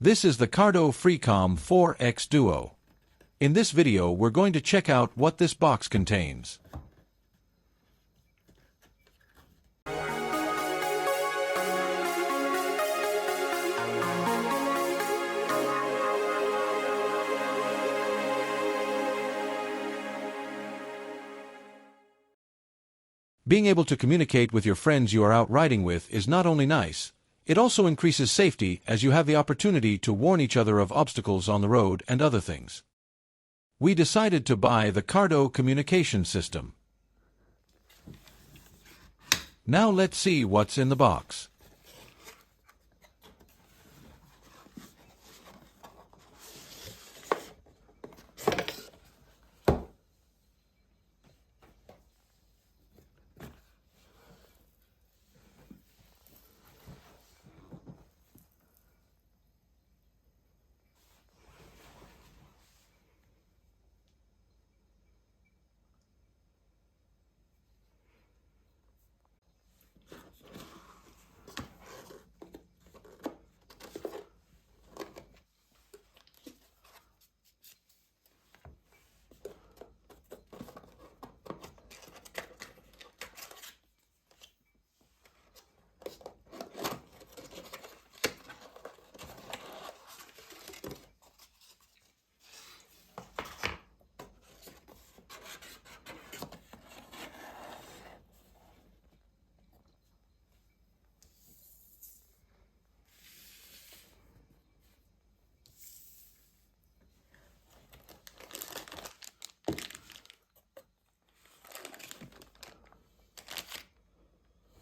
This is the Cardo Freecom 4X Duo. In this video we're going to check out what this box contains. Being able to communicate with your friends you are out riding with is not only nice, it also increases safety as you have the opportunity to warn each other of obstacles on the road and other things. We decided to buy the Cardo communication system. Now let's see what's in the box.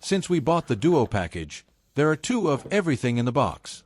Since we bought the Duo package, there are 2 of everything in the box.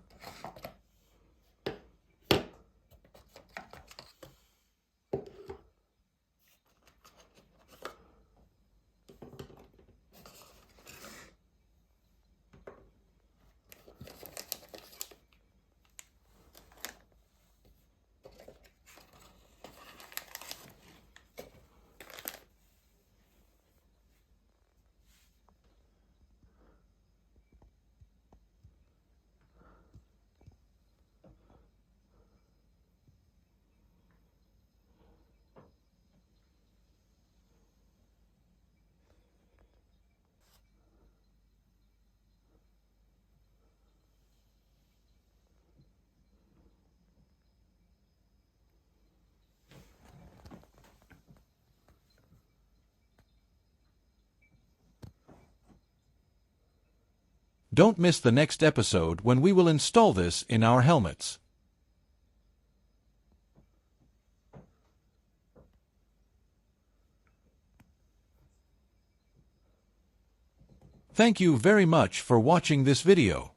Don't miss the next episode when we will install this in our helmets. Thank you very much for watching this video.